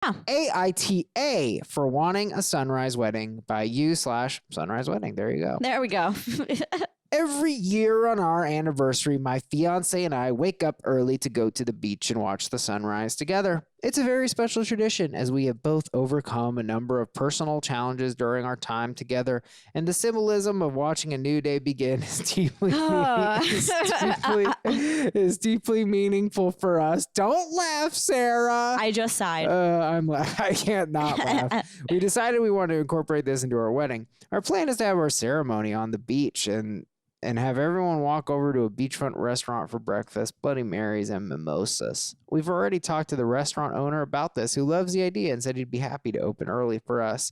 AITA for wanting a sunrise wedding by you/sunrise wedding. There you go. There we go. Every year on our anniversary, my fiance and I wake up early to go to the beach and watch the sunrise together. It's a very special tradition as we have both overcome a number of personal challenges during our time together, and the symbolism of watching a new day begin is deeply meaningful for us. Don't laugh, Sarah. I just sighed. I can't not laugh. We decided we wanted to incorporate this into our wedding. Our plan is to have our ceremony on the beach and have everyone walk over to a beachfront restaurant for breakfast, Bloody Marys, and mimosas. We've already talked to the restaurant owner about this, who loves the idea and said he'd be happy to open early for us.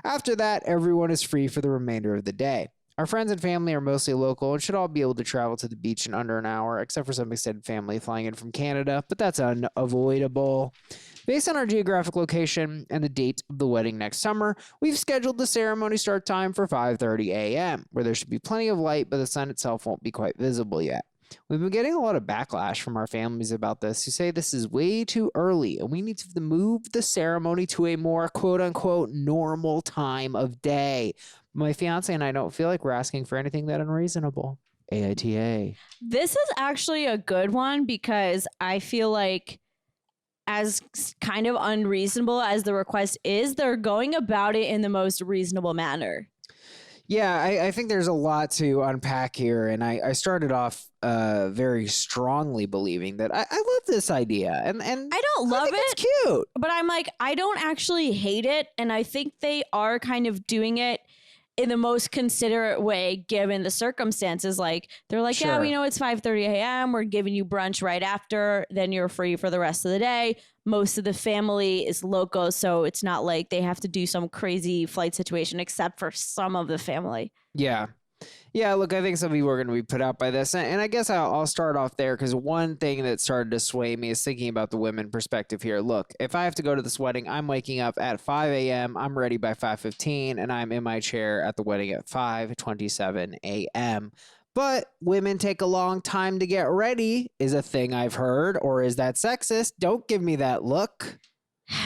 After that, everyone is free for the remainder of the day. Our friends and family are mostly local and should all be able to travel to the beach in under an hour, except for some extended family flying in from Canada, but that's unavoidable. Based on our geographic location and the date of the wedding next summer, we've scheduled the ceremony start time for 5:30 a.m., where there should be plenty of light, but the sun itself won't be quite visible yet. We've been getting a lot of backlash from our families about this, who say this is way too early and we need to move the ceremony to a more quote-unquote normal time of day. My fiance and I don't feel like we're asking for anything that unreasonable. AITA. This is actually a good one because I feel like as kind of unreasonable as the request is, they're going about it in the most reasonable manner. Yeah, I think there's a lot to unpack here, and I started off very strongly believing that I love this idea, and I don't love it. It's cute, but I'm like, I don't actually hate it, and I think they are kind of doing it in the most considerate way given the circumstances. Like, they're like, Sure. yeah, we know it's 5:30 a.m. We're giving you brunch right after. Then you're free for the rest of the day. Most of the family is local, so it's not like they have to do some crazy flight situation, except for some of the family. Yeah. Yeah, look, I think some people are going to be put out by this. And I guess I'll start off there because one thing that started to sway me is thinking about the women perspective here. Look, if I have to go to this wedding, I'm waking up at 5 a.m., I'm ready by 5:15, and I'm in my chair at the wedding at 5:27 a.m. But women take a long time to get ready is a thing I've heard. Or is that sexist? Don't give me that look.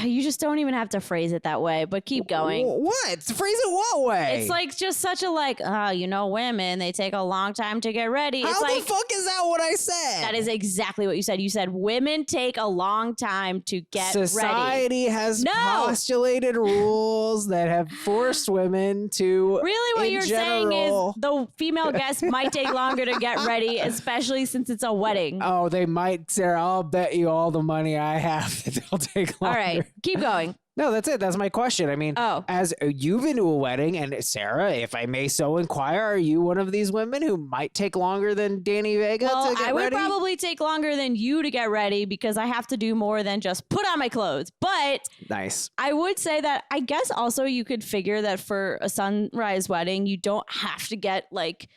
You just don't even have to phrase it that way, but keep going. What? Phrase it what way? It's like just such a women, they take a long time to get ready. How it's the like, fuck is that what I said? that is exactly what you said. You said women take a long time to get ready. Society has postulated rules that have forced women to. Really, what you're saying is the female guest might take longer to get ready, especially since it's a wedding. Oh, they might, Sarah. I'll bet you all the money I have that they'll take longer. All right, keep going. No, that's it. That's my question. I mean, as you've been to a wedding, and Sarah, if I may so inquire, are you one of these women who might take longer than Danny Vega to get ready? I would probably take longer than you to get ready because I have to do more than just put on my clothes. But nice. I would say that I guess also you could figure that for a sunrise wedding, you don't have to get like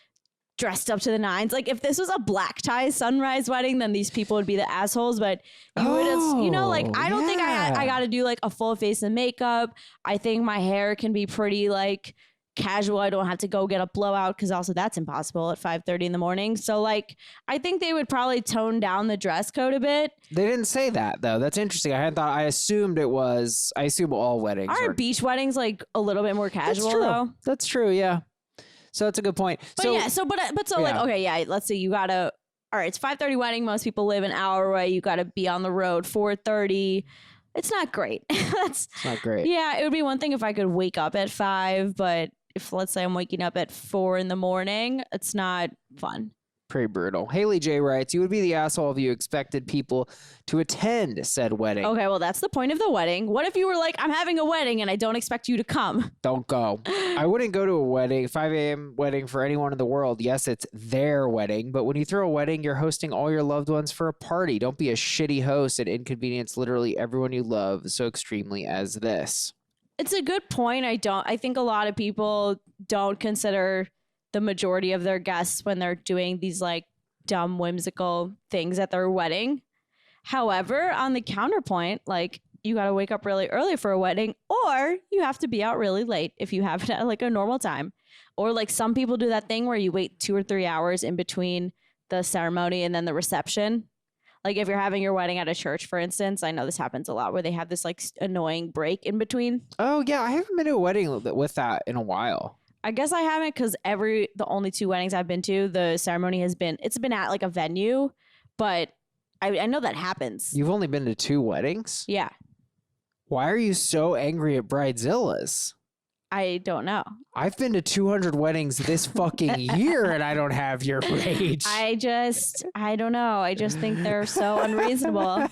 dressed up to the nines. Like if this was a black tie sunrise wedding, then these people would be the assholes. But you would, I don't think I got to do like a full face of makeup. I think my hair can be pretty like casual. I don't have to go get a blowout because also that's impossible at 5:30 in the morning. So like, I think they would probably tone down the dress code a bit. They didn't say that though. That's interesting. I assumed it was. I assume all weddings are beach weddings like a little bit more casual. That's true. Though. That's true. Yeah. So that's a good point. Let's say you gotta. All right, it's 5:30 wedding. Most people live an hour away. You gotta be on the road 4:30. It's not great. It's not great. Yeah, it would be one thing if I could wake up at 5, but if let's say I'm waking up at 4 in the morning, it's not fun. Pretty brutal. Haley J writes, you would be the asshole if you expected people to attend said wedding. Okay, well, that's the point of the wedding. What if you were like, I'm having a wedding and I don't expect you to come? Don't go. I wouldn't go to a wedding, 5 a.m. wedding for anyone in the world. Yes, it's their wedding, but when you throw a wedding, you're hosting all your loved ones for a party. Don't be a shitty host and inconvenience literally everyone you love so extremely as this. It's a good point. I think a lot of people don't consider the majority of their guests when they're doing these like dumb whimsical things at their wedding. However, on the counterpoint, like you got to wake up really early for a wedding, or you have to be out really late if you have it at like a normal time. Or like some people do that thing where you wait 2 or 3 hours in between the ceremony and then the reception. Like if you're having your wedding at a church, for instance, I know this happens a lot where they have this like annoying break in between. Oh yeah, I haven't been to a wedding with that in a while. I guess I haven't because the only 2 weddings I've been to, the ceremony it's been at like a venue, but I know that happens. You've only been to 2 weddings? Yeah. Why are you so angry at Bridezillas? I don't know. I've been to 200 weddings this fucking year and I don't have your rage. I don't know. I just think they're so unreasonable.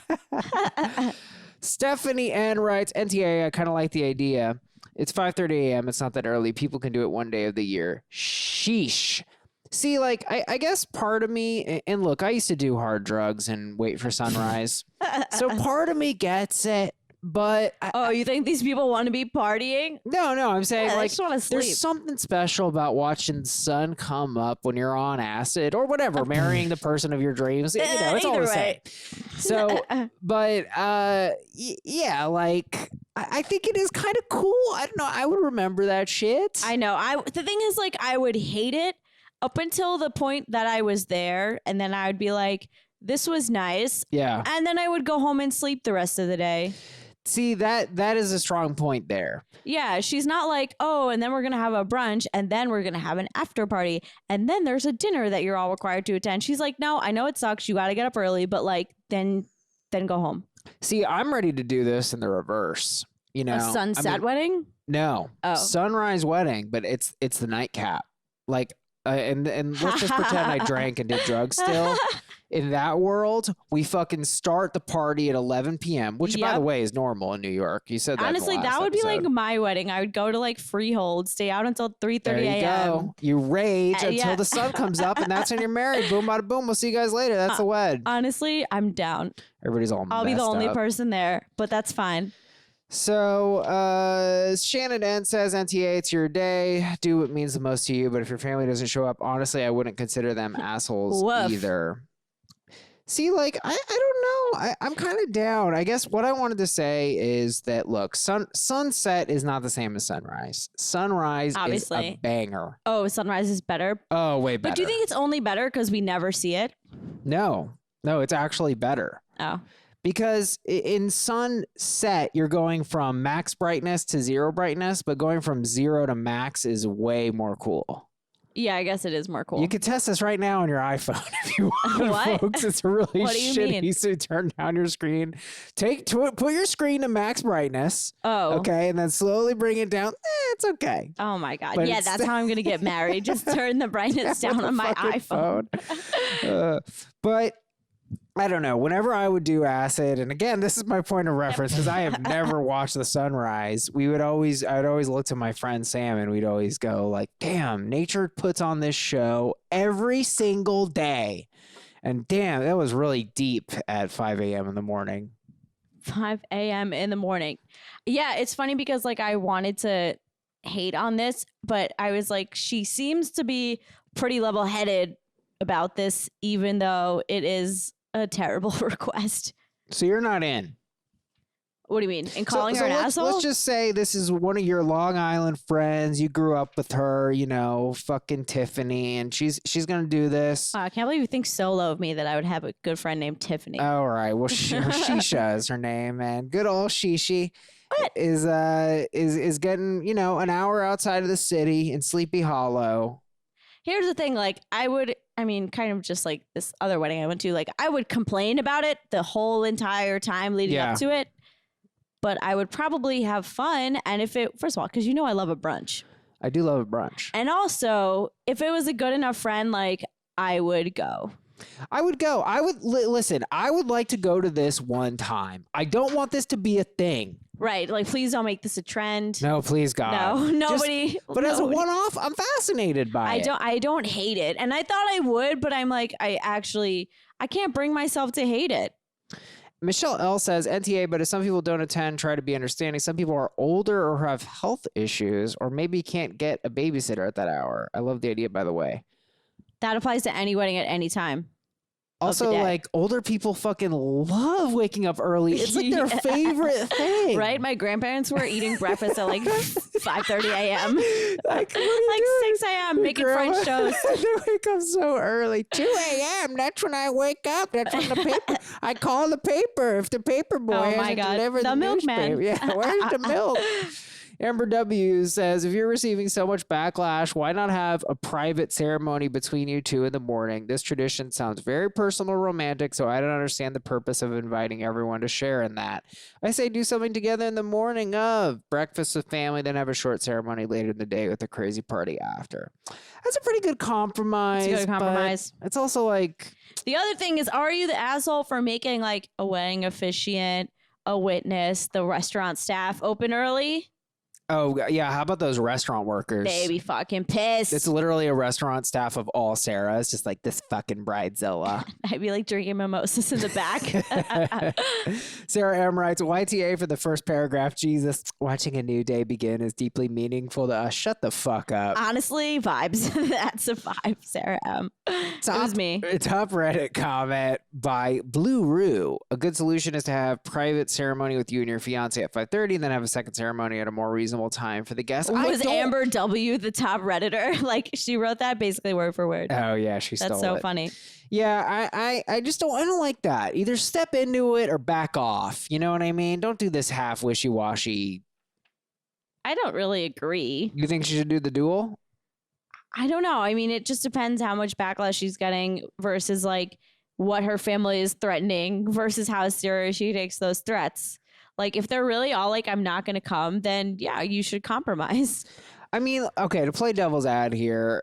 Stephanie N writes, NTA, I kind of like the idea. It's 5:30 a.m. It's not that early. People can do it one day of the year. Sheesh. See, like, I guess part of me, and look, I used to do hard drugs and wait for sunrise. So part of me gets it, but... you think these people want to be partying? No, I'm saying, Yeah, they like, just wanna sleep. there's something special about watching the sun come up when you're on acid or whatever, marrying the person of your dreams. You know, it's all Either the same. way. So, but, yeah, like... I think it is kind of cool. I don't know. I would remember that shit. I know. The thing is, like, I would hate it up until the point that I was there, and then I would be like, this was nice. Yeah. And then I would go home and sleep the rest of the day. See, that is a strong point there. Yeah, she's not like, oh, and then we're going to have a brunch, and then we're going to have an after party, and then there's a dinner that you're all required to attend. She's like, no, I know it sucks. You got to get up early, but, like, then go home. See, I'm ready to do this in the reverse. You know, A sunset wedding? No, sunrise wedding, but it's the nightcap. Like, and let's just pretend I drank and did drugs still. In that world, we fucking start the party at 11 p.m., which by the way is normal in New York. You said that. Honestly, in the last that would episode. be like my wedding. I would go to like Freehold, stay out until 3:30 There you a.m. go. You rage until the sun comes up, and that's when you're married. Boom, bada boom. We'll see you guys later. That's the wed. Honestly, I'm down. Everybody's all I'll be the messed only up. person there, but that's fine. So, Shannon N says, NTA, it's your day. Do what means the most to you. But if your family doesn't show up, honestly, I wouldn't consider them assholes Woof. either. See, like, I don't know. I'm kind of down. I guess what I wanted to say is that, look, sunset is not the same as sunrise. Sunrise is Obviously. a banger. Oh, sunrise is better. Oh, way better. But do you think it's only better because we never see it? No, it's actually better. Oh. Because in sunset, you're going from max brightness to 0 brightness, but going from 0 to max is way more cool. Yeah, I guess it is more cool. You can test this right now on your iPhone if you want, What? folks. It's really What do you shitty. mean? So turn down your screen. Put your screen to max brightness. Oh. Okay, and then slowly bring it down. It's okay. Oh my God. But Yeah, it's that's how I'm going to get married. Just turn the brightness down With on the my fucking iPhone. But I don't know. Whenever I would do acid, and again, this is my point of reference because I have never watched the sunrise. I would always look to my friend Sam, and we'd always go like, "Damn, nature puts on this show every single day," and damn, that was really deep at 5 a.m. in the morning. 5 a.m. in the morning. Yeah, it's funny because like I wanted to hate on this, but I was like, she seems to be pretty level-headed about this, even though it is a terrible request. So you're not in. What do you mean? And calling her an let's, asshole? Let's just say this is one of your Long Island friends. You grew up with her, you know, fucking Tiffany, and she's gonna do this. Wow, I can't believe you think so low of me that I would have a good friend named Tiffany. All right. Well, Shisha is her name, man. Good old Shishi. What? Is getting, you know, an hour outside of the city in Sleepy Hollow. Here's the thing, like kind of just like this other wedding I went to, like I would complain about it the whole entire time leading up to it, but I would probably have fun. And if it, first of all, because you know I love a brunch. I do love a brunch. And also, if it was a good enough friend, like I would go. I would go. I would listen. I would like to go to this one time. I don't want this to be a thing. Right. Like, please don't make this a trend. No, please, God. No, nobody. But as a one-off, I'm fascinated by it. I don't hate it. And I thought I would, but I'm like, I can't bring myself to hate it. Michelle L says, NTA, but if some people don't attend, try to be understanding. Some people are older or have health issues or maybe can't get a babysitter at that hour. I love the idea, by the way. That applies to any wedding at any time. Also, like, older people fucking love waking up early. It's like their favorite thing. Right? My grandparents were eating breakfast at like 5:30 a.m. Like 6 a.m. making French toast. They wake up so early. 2 a.m. That's when I wake up. That's when the paper. I call the paper if the paper boy hasn't delivered the milkman. newspaper. Yeah, where's the milk? Amber W says, if you're receiving so much backlash, why not have a private ceremony between you two in the morning? This tradition sounds very personal and romantic, so I don't understand the purpose of inviting everyone to share in that. I say do something together in the morning of breakfast with family, then have a short ceremony later in the day with a crazy party after. That's a pretty good compromise. It's a good compromise. It's also like... The other thing is, are you the asshole for making like a wedding officiant, a witness, the restaurant staff open early? Oh, yeah. How about those restaurant workers? They be fucking pissed. It's literally a restaurant staff of all Sarahs, just like this fucking bridezilla. I'd be like drinking mimosas in the back. Sarah M. writes, YTA for the first paragraph. Jesus, watching a new day begin is deeply meaningful to us. Shut the fuck up. Honestly, vibes. That's a vibe, Sarah M. It was me. Top Reddit comment by Blue Roo. A good solution is to have private ceremony with you and your fiance at 5:30, and then have a second ceremony at a more reasonable time for the guests. Was Amber W the top Redditor? Like, she wrote that basically word for word. Oh yeah, she stole it. That's so funny. Yeah, I just don't like that. Either step into it or back off. You know what I mean? Don't do this half wishy-washy. I don't really agree. You think she should do the duel? I don't know. I mean, it just depends how much backlash she's getting versus like what her family is threatening versus how serious she takes those threats. Like, if they're really all like, I'm not going to come, then yeah, you should compromise. I mean, okay, to play devil's ad here,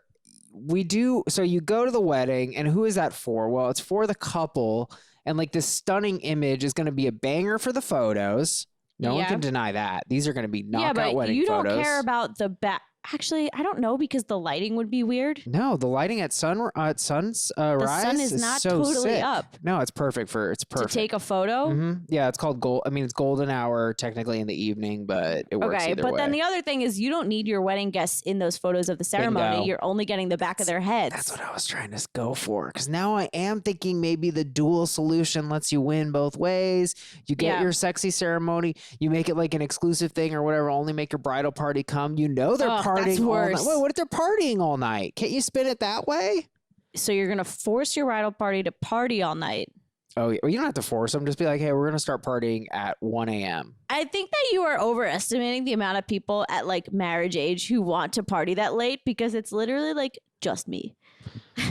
so you go to the wedding, and who is that for? Well, it's for the couple, and like this stunning image is going to be a banger for the photos. No one can deny that. These are going to be knockout wedding photos. You don't care about the back. Actually, I don't know, because the lighting would be weird. No, the lighting at sunrise the sun is not so totally sick. up. No, it's perfect. To take a photo. Mm-hmm. Yeah, it's called gold. I mean, it's golden hour technically in the evening, but it works either way. Then the other thing is, you don't need your wedding guests in those photos of the ceremony. Bingo. You're only getting the back of their heads. That's what I was trying to go for. Because now I am thinking maybe the dual solution lets you win both ways. You get your sexy ceremony. You make it like an exclusive thing or whatever. Only make your bridal party come. You know they're partying that's worse. all night. Wait, what if they're partying all night? Can't you spin it that way? So you're going to force your bridal party to party all night. Oh, well, you don't have to force them. Just be like, hey, we're going to start partying at 1 a.m. I think that you are overestimating the amount of people at like marriage age who want to party that late, because it's literally like just me.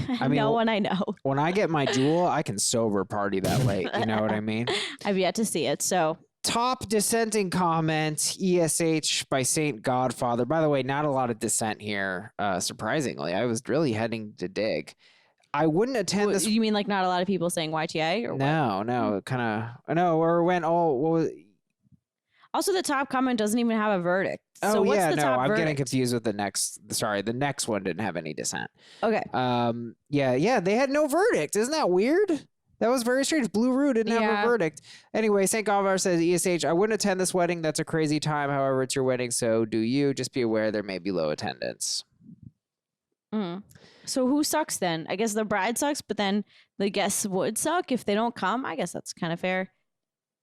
I mean, no one I know. When I get my jewel, I can sober party that late. You know what I mean? I've yet to see it, so... Top dissenting comment, ESH by Saint Godfather. By the way, not a lot of dissent here, surprisingly. I was really heading to dig. I wouldn't attend this. You mean like not a lot of people saying YTA? Or no, kind of. No, or went all. What was, also, the top comment doesn't even have a verdict. So what's the top I'm verdict? getting confused with the next. Sorry, the next one didn't have any dissent. Okay. Yeah, they had no verdict. Isn't that weird? That was very strange. Blue Roo didn't have a verdict. Anyway, St. Godfather says, ESH, I wouldn't attend this wedding. That's a crazy time. However, it's your wedding, so do you. Just be aware there may be low attendance. So who sucks then? I guess the bride sucks, but then the guests would suck if they don't come. I guess that's kind of fair.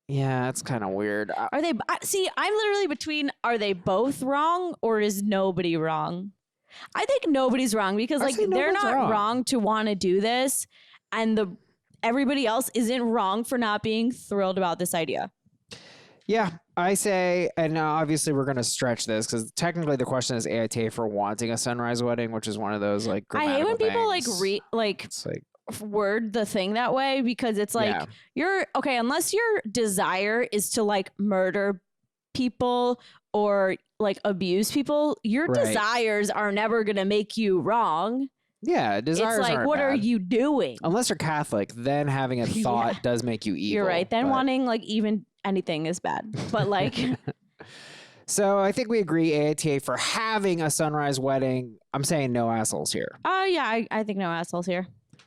Yeah, that's kind of weird. Are they... See, I'm literally between, are they both wrong or is nobody wrong? I think nobody's wrong, because like they're not wrong to want to do this, and everybody else isn't wrong for not being thrilled about this idea. Yeah, I say, and obviously we're going to stretch this because technically the question is AITA for wanting a sunrise wedding, which is one of those like I hate when people things. Word the thing that way, because it's like you're okay unless your desire is to like murder people or like abuse people. Your desires are never going to make you wrong. Yeah, desires It's like, aren't what bad. are you doing? Unless you're Catholic, then having a thought does make you evil. You're right. Then wanting like even anything is bad. But like... So I think we agree AITA for having a sunrise wedding. I'm saying no assholes here. Oh, yeah, I think no assholes here.